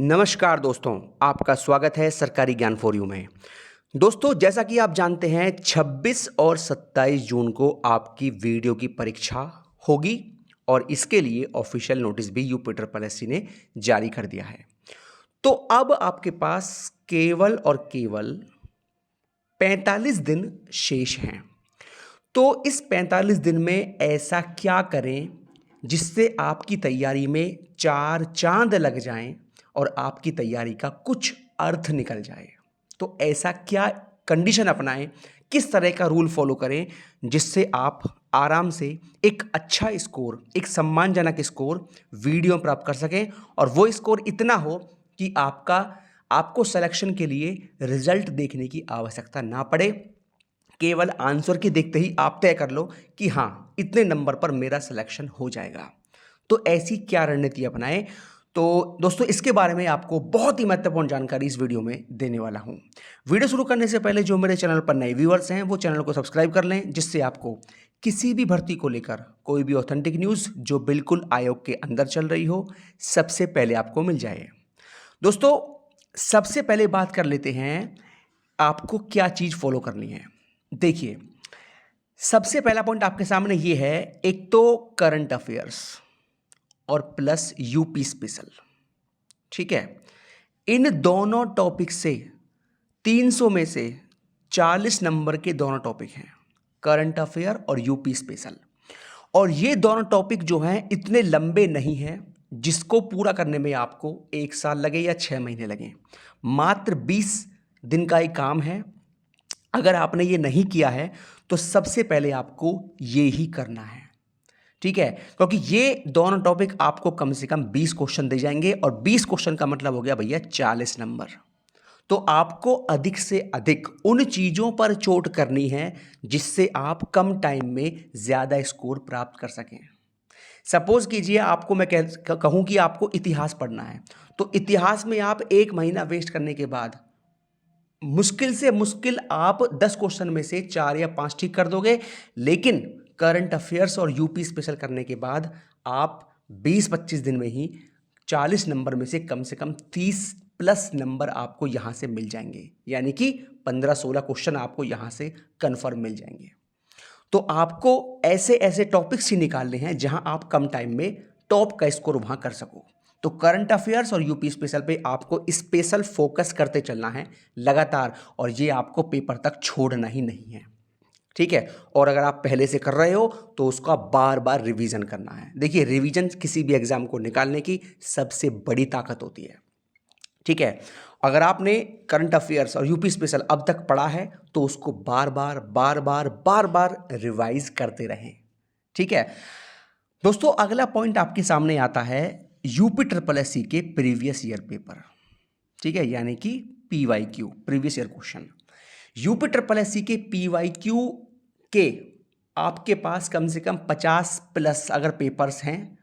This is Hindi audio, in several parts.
नमस्कार दोस्तों, आपका स्वागत है सरकारी ज्ञान फॉर यू में। दोस्तों, जैसा कि आप जानते हैं 26 और 27 जून को आपकी वीडियो की परीक्षा होगी और इसके लिए ऑफिशियल नोटिस भी यूपीट्रिपलएससी ने जारी कर दिया है। तो अब आपके पास केवल और केवल 45 दिन शेष हैं। तो इस 45 दिन में ऐसा क्या करें जिससे आपकी तैयारी में चार चांद लग जाएं और आपकी तैयारी का कुछ अर्थ निकल जाए। तो ऐसा क्या कंडीशन अपनाएं, किस तरह का रूल फॉलो करें जिससे आप आराम से एक अच्छा स्कोर, एक सम्मानजनक स्कोर वीडियो में प्राप्त कर सकें और वो स्कोर इतना हो कि आपको सिलेक्शन के लिए रिजल्ट देखने की आवश्यकता ना पड़े। केवल आंसर के देखते ही आप तय कर लो कि हाँ, इतने नंबर पर मेरा सिलेक्शन हो जाएगा। तो ऐसी क्या रणनीति अपनाएं? तो दोस्तों, इसके बारे में आपको बहुत ही महत्वपूर्ण जानकारी इस वीडियो में देने वाला हूं। वीडियो शुरू करने से पहले जो मेरे चैनल पर नए व्यूअर्स हैं वो चैनल को सब्सक्राइब कर लें, जिससे आपको किसी भी भर्ती को लेकर कोई भी ऑथेंटिक न्यूज़ जो बिल्कुल आयोग के अंदर चल रही हो सबसे पहले आपको मिल जाए। दोस्तों, सबसे पहले बात कर लेते हैं आपको क्या चीज़ फॉलो करनी है। देखिए, सबसे पहला पॉइंट आपके सामने ये है, एक तो करंट अफेयर्स और प्लस यूपी स्पेशल। ठीक है, इन दोनों टॉपिक से 300 में से 40 नंबर के दोनों टॉपिक हैं, करंट अफेयर और यूपी स्पेशल। और ये दोनों टॉपिक जो हैं इतने लंबे नहीं हैं जिसको पूरा करने में आपको 1 साल लगे या 6 महीने लगे। मात्र 20 दिन का एक काम है। अगर आपने ये नहीं किया है तो सबसे पहले आपको ये ही करना है। ठीक है, क्योंकि ये दोनों टॉपिक आपको कम से कम 20 क्वेश्चन दे जाएंगे और 20 क्वेश्चन का मतलब हो गया भैया 40 नंबर। तो आपको अधिक से अधिक उन चीजों पर चोट करनी है जिससे आप कम टाइम में ज्यादा स्कोर प्राप्त कर सकें। सपोज कीजिए आपको मैं कहूं कि आपको इतिहास पढ़ना है, तो इतिहास में आप 1 महीना वेस्ट करने के बाद मुश्किल से मुश्किल आप 10 क्वेश्चन में से 4 या 5 ठीक कर दोगे। लेकिन करंट अफेयर्स और यूपी स्पेशल करने के बाद आप 20-25 दिन में ही 40 नंबर में से कम 30 प्लस नंबर आपको यहां से मिल जाएंगे, यानी कि 15-16 क्वेश्चन आपको यहां से कंफर्म मिल जाएंगे। तो आपको ऐसे ऐसे टॉपिक्स ही निकालने हैं जहां आप कम टाइम में टॉप का स्कोर वहां कर सको। तो करंट अफेयर्स और यूपी स्पेशल पे आपको स्पेशल फोकस करते चलना है लगातार, और ये आपको पेपर तक छोड़ना ही नहीं है। ठीक है, और अगर आप पहले से कर रहे हो तो उसका बार बार रिवीजन करना है। देखिए, रिवीजन किसी भी एग्जाम को निकालने की सबसे बड़ी ताकत होती है। ठीक है, अगर आपने करंट अफेयर्स और यूपी स्पेशल अब तक पढ़ा है तो उसको बार बार रिवाइज करते रहें। ठीक है दोस्तों, अगला पॉइंट आपके सामने आता है यूपीट्रिपलएससी के प्रीवियस ईयर पेपर। ठीक है, यानी कि पीवाईक्यू, प्रीवियस ईयर क्वेश्चन। यूपीट्रिपलएससी के पीवाईक्यू के आपके पास कम से कम 50 प्लस अगर पेपर्स हैं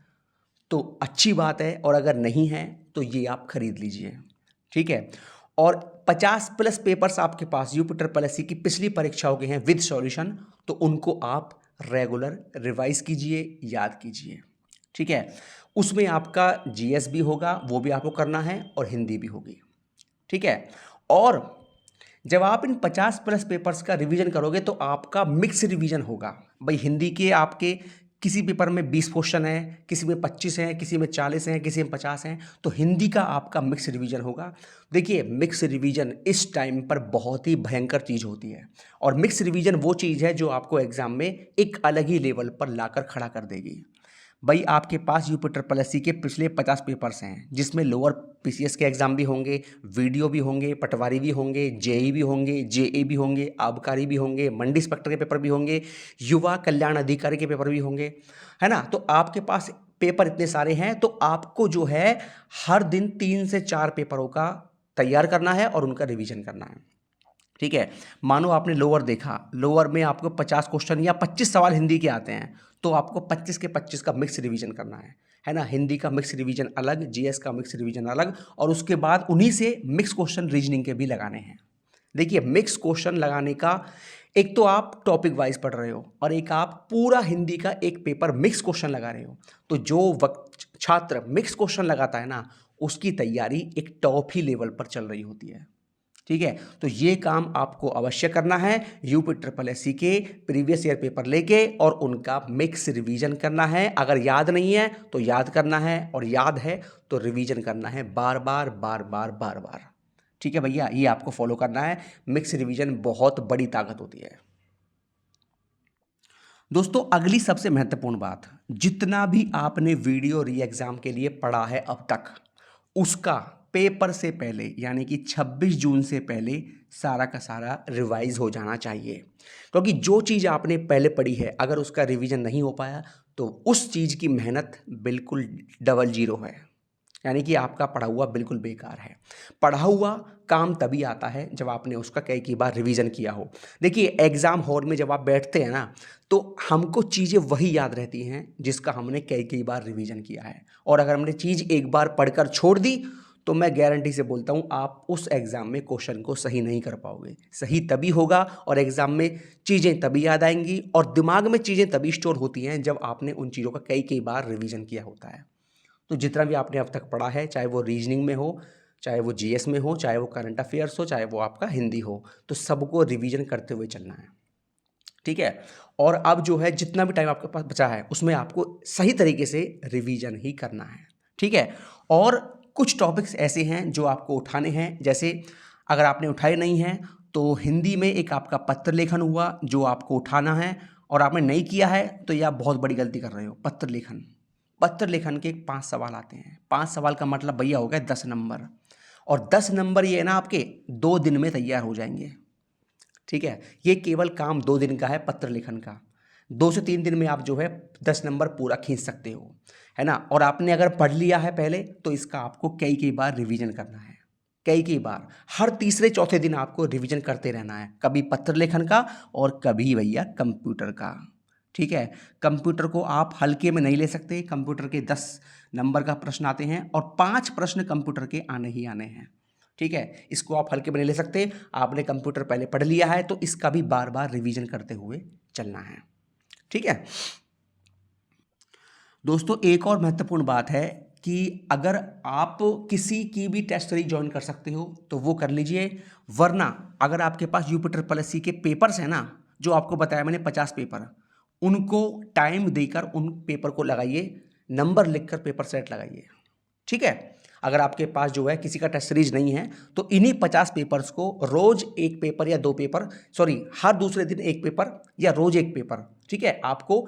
तो अच्छी बात है, और अगर नहीं है तो ये आप खरीद लीजिए। ठीक है, और 50 प्लस पेपर्स आपके पास यूपीट्रिपलएससी की पिछली परीक्षाओं के हैं विद सॉल्यूशन, तो उनको आप रेगुलर रिवाइज कीजिए, याद कीजिए। ठीक है, उसमें आपका जीएस भी होगा, वो भी आपको करना है, और हिंदी भी होगी। ठीक है, और जब आप इन 50 प्लस पेपर्स का रिवीजन करोगे तो आपका मिक्स रिवीजन होगा। भाई, हिंदी के आपके किसी पेपर में 20 क्वेश्चन हैं, किसी में 25 हैं, किसी में 40 हैं, किसी में 50 हैं, तो हिंदी का आपका मिक्स रिवीजन होगा। देखिए, मिक्स रिवीजन इस टाइम पर बहुत ही भयंकर चीज़ होती है, और मिक्स रिवीजन वो चीज़ है जो आपको एग्जाम में एक अलग ही लेवल पर लाकर खड़ा कर देगी। भाई, आपके पास यूपीट्रिपलएससी के पिछले 50 पेपर्स हैं जिसमें लोअर पीसीएस के एग्जाम भी होंगे, वीडियो भी होंगे, पटवारी भी होंगे, जेई भी होंगे, जेए भी होंगे, आबकारी भी होंगे, मंडी इंस्पेक्टर के पेपर भी होंगे, युवा कल्याण अधिकारी के पेपर भी होंगे, है ना। तो आपके पास पेपर इतने सारे हैं, तो आपको जो है हर दिन 3 से 4 पेपरों का तैयार करना है और उनका रिविजन करना है। ठीक है, मानो आपने लोअर देखा, लोअर में आपको 50 क्वेश्चन या 25 सवाल हिंदी के आते हैं, तो आपको 25 के 25 का मिक्स रिवीजन करना है ना। हिंदी का मिक्स रिवीजन अलग, जीएस का मिक्स रिवीजन अलग, और उसके बाद उन्हीं से मिक्स क्वेश्चन रीजनिंग के भी लगाने हैं। देखिए, मिक्स क्वेश्चन लगाने का एक तो आप टॉपिक वाइज पढ़ रहे हो और एक आप पूरा हिंदी का एक पेपर मिक्स क्वेश्चन लगा रहे हो। तो जो वक्त छात्र मिक्स क्वेश्चन लगाता है ना, उसकी तैयारी एक टॉप ही लेवल पर चल रही होती है। ठीक है, तो ये काम आपको अवश्य करना है। यूपी के प्रीवियस ईयर पेपर लेके और उनका मिक्स रिवीजन करना है। अगर याद नहीं है तो याद करना है, और याद है तो रिवीजन करना है बार बार बार बार बार बार। ठीक है भैया, ये आपको फॉलो करना है। मिक्स रिवीजन बहुत बड़ी ताकत होती है। दोस्तों, अगली सबसे महत्वपूर्ण बात, जितना भी आपने वीडियो री एग्जाम के लिए पढ़ा है अब तक, उसका पेपर से पहले यानी कि 26 जून से पहले सारा का सारा रिवाइज हो जाना चाहिए। क्योंकि जो चीज़ आपने पहले पढ़ी है, अगर उसका रिवीजन नहीं हो पाया तो उस चीज़ की मेहनत बिल्कुल डबल जीरो है, यानी कि आपका पढ़ा हुआ बिल्कुल बेकार है। पढ़ा हुआ काम तभी आता है जब आपने उसका कई बार रिवीजन किया हो। देखिए, एग्ज़ाम हॉल में जब आप बैठते हैं ना, तो हमको चीज़ें वही याद रहती हैं जिसका हमने कई बार रिवीजन किया है। और अगर हमने चीज़ एक बार पढ़कर छोड़ दी तो मैं गारंटी से बोलता हूँ आप उस एग्ज़ाम में क्वेश्चन को सही नहीं कर पाओगे। सही तभी होगा और एग्ज़ाम में चीज़ें तभी याद आएंगी और दिमाग में चीज़ें तभी स्टोर होती हैं जब आपने उन चीज़ों का कई बार रिवीजन किया होता है। तो जितना भी आपने अब तक पढ़ा है, चाहे वो रीजनिंग में हो, चाहे वो जीएस में हो, चाहे वो करंट अफेयर्स हो, चाहे वो आपका हिंदी हो, तो सबको रिवीजन करते हुए चलना है। ठीक है, और अब जो है जितना भी टाइम आपके पास बचा है उसमें आपको सही तरीके से रिवीजन ही करना है। ठीक है, और कुछ टॉपिक्स ऐसे हैं जो आपको उठाने हैं। जैसे अगर आपने उठाए नहीं हैं तो हिंदी में एक आपका पत्र लेखन हुआ जो आपको उठाना है, और आपने नहीं किया है तो ये आप बहुत बड़ी गलती कर रहे हो। पत्र लेखन के 5 सवाल आते हैं। 5 सवाल का मतलब भैया हो गया 10 नंबर, और 10 नंबर ये है ना आपके 2 दिन में तैयार हो जाएंगे। ठीक है, ये केवल काम 2 दिन का है पत्र लेखन का। 2 से 3 दिन में आप जो है 10 नंबर पूरा खींच सकते हो, है ना। और आपने अगर पढ़ लिया है पहले तो इसका आपको कई बार रिवीजन करना है। कई बार हर तीसरे चौथे दिन आपको रिवीजन करते रहना है, कभी पत्र लेखन का और कभी भैया कंप्यूटर का। ठीक है, कंप्यूटर को आप हल्के में नहीं ले सकते। कंप्यूटर के 10 नंबर का प्रश्न आते हैं और 5 प्रश्न कंप्यूटर के आने ही आने हैं। ठीक है, इसको आप हल्के में नहीं ले सकते। आपने कंप्यूटर पहले पढ़ लिया है तो इसका भी बार बार रिवीजन करते हुए चलना है। ठीक है दोस्तों, एक और महत्वपूर्ण बात है कि अगर आप किसी की भी टेस्ट सीरीज ज्वाइन कर सकते हो तो वो कर लीजिए, वरना अगर आपके पास यूपी के पेपर्स हैं ना, जो आपको बताया मैंने 50 पेपर, उनको टाइम देकर उन पेपर को लगाइए, नंबर लिखकर पेपर सेट लगाइए। ठीक है, अगर आपके पास जो है किसी का टेस्ट सीरीज नहीं है तो इन्हीं 50 पेपर्स को रोज एक पेपर या 2 पेपर, सॉरी हर दूसरे दिन एक पेपर या रोज एक पेपर, ठीक है, आपको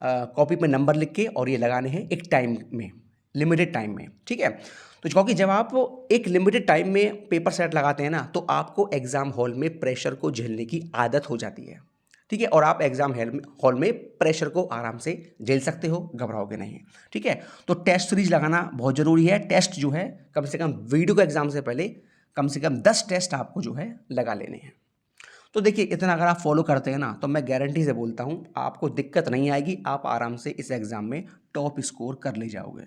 कॉपी पे नंबर लिख के और ये लगाने हैं एक टाइम में, लिमिटेड टाइम में। ठीक है, तो क्योंकि जब आप एक लिमिटेड टाइम में पेपर सेट लगाते हैं ना तो आपको एग्जाम हॉल में प्रेशर को झेलने की आदत हो जाती है। ठीक है, और आप एग्जाम हॉल में प्रेशर को आराम से झेल सकते हो, घबराओगे नहीं। ठीक है, तो टेस्ट सीरीज लगाना बहुत ज़रूरी है। टेस्ट जो है कम से कम वीडियो के एग्जाम से पहले कम से कम 10 टेस्ट आपको जो है लगा लेने हैं। तो देखिए, इतना अगर आप फॉलो करते हैं ना तो मैं गारंटी से बोलता हूँ आपको दिक्कत नहीं आएगी, आप आराम से इस एग्ज़ाम में टॉप स्कोर कर ले जाओगे।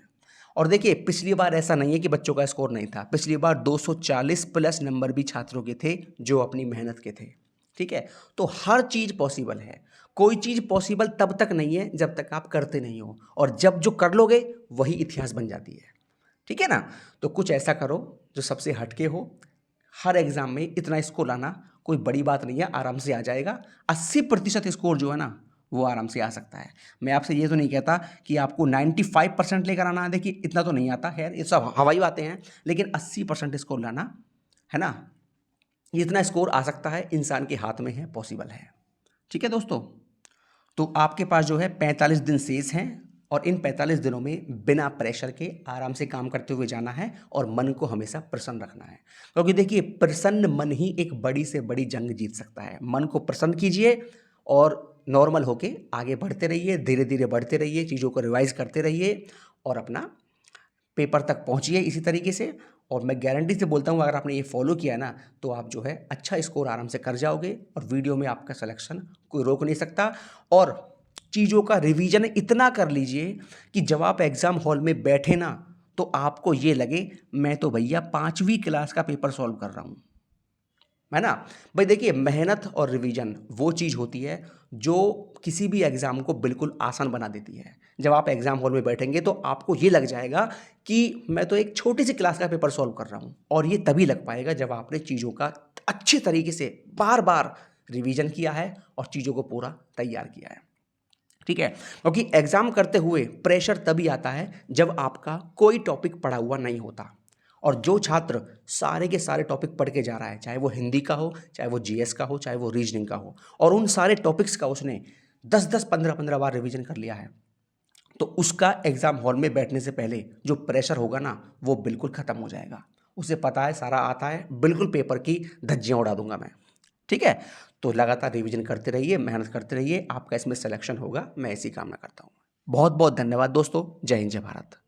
और देखिए, पिछली बार ऐसा नहीं है कि बच्चों का स्कोर नहीं था। पिछली बार 240 प्लस नंबर भी छात्रों के थे जो अपनी मेहनत के थे। ठीक है, तो हर चीज़ पॉसिबल है। कोई चीज़ पॉसिबल तब तक नहीं है जब तक आप करते नहीं हो, और जब जो कर लोगे वही इतिहास बन जाती है। ठीक है ना, तो कुछ ऐसा करो जो सबसे हटके हो। हर एग्ज़ाम में इतना स्कोर लाना कोई बड़ी बात नहीं है, आराम से आ जाएगा। 80% स्कोर जो है ना वो आराम से आ सकता है। मैं आपसे ये तो नहीं कहता कि आपको 95% लेकर आना है, देखिए इतना तो नहीं आता है, ये सब हवाई बातें हैं, लेकिन 80% स्कोर लाना है ना, इतना स्कोर आ सकता है, इंसान के हाथ में है, पॉसिबल है। ठीक है दोस्तों, तो आपके पास जो है 45 दिन शेष हैं, और इन 45 दिनों में बिना प्रेशर के आराम से काम करते हुए जाना है और मन को हमेशा प्रसन्न रखना है। क्योंकि देखिए, प्रसन्न मन ही एक बड़ी से बड़ी जंग जीत सकता है। मन को प्रसन्न कीजिए और नॉर्मल होके आगे बढ़ते रहिए, धीरे धीरे बढ़ते रहिए, चीज़ों को रिवाइज करते रहिए और अपना पेपर तक पहुंचिए इसी तरीके से। और मैं गारंटी से बोलता हूँ अगर आपने ये फॉलो किया ना तो आप जो है अच्छा स्कोर आराम से कर जाओगे, और वीडियो में आपका सिलेक्शन कोई रोक नहीं सकता। और चीज़ों का रिवीजन इतना कर लीजिए कि जब आप एग्ज़ाम हॉल में बैठे ना तो आपको ये लगे मैं तो भैया 5वीं क्लास का पेपर सॉल्व कर रहा हूँ। है ना। भाई देखिए, मेहनत और रिवीजन वो चीज़ होती है जो किसी भी एग्ज़ाम को बिल्कुल आसान बना देती है। जब आप एग्ज़ाम हॉल में बैठेंगे तो आपको ये लग जाएगा कि मैं तो एक छोटी सी क्लास का पेपर सॉल्व कर रहा हूँ, और ये तभी लग पाएगा जब आपने चीज़ों का अच्छे तरीके से बार बार रिवीजन किया है और चीज़ों को पूरा तैयार किया है। ठीक है, क्योंकि एग्ज़ाम करते हुए प्रेशर तभी आता है जब आपका कोई टॉपिक पढ़ा हुआ नहीं होता। और जो छात्र सारे के सारे टॉपिक पढ़ के जा रहा है, चाहे वो हिंदी का हो, चाहे वो जीएस का हो, चाहे वो रीजनिंग का हो, और उन सारे टॉपिक्स का उसने 10-10, 15-15 बार रिवीजन कर लिया है, तो उसका एग्ज़ाम हॉल में बैठने से पहले जो प्रेशर होगा ना, वो बिल्कुल ख़त्म हो जाएगा। उसे पता है सारा आता है, बिल्कुल पेपर की धज्जियाँ उड़ा दूंगा मैं। ठीक है, तो लगातार रिवीजन करते रहिए, मेहनत करते रहिए, आपका इसमें सिलेक्शन होगा, मैं ऐसी कामना करता हूँ। बहुत बहुत धन्यवाद दोस्तों। जय हिंद, जय भारत।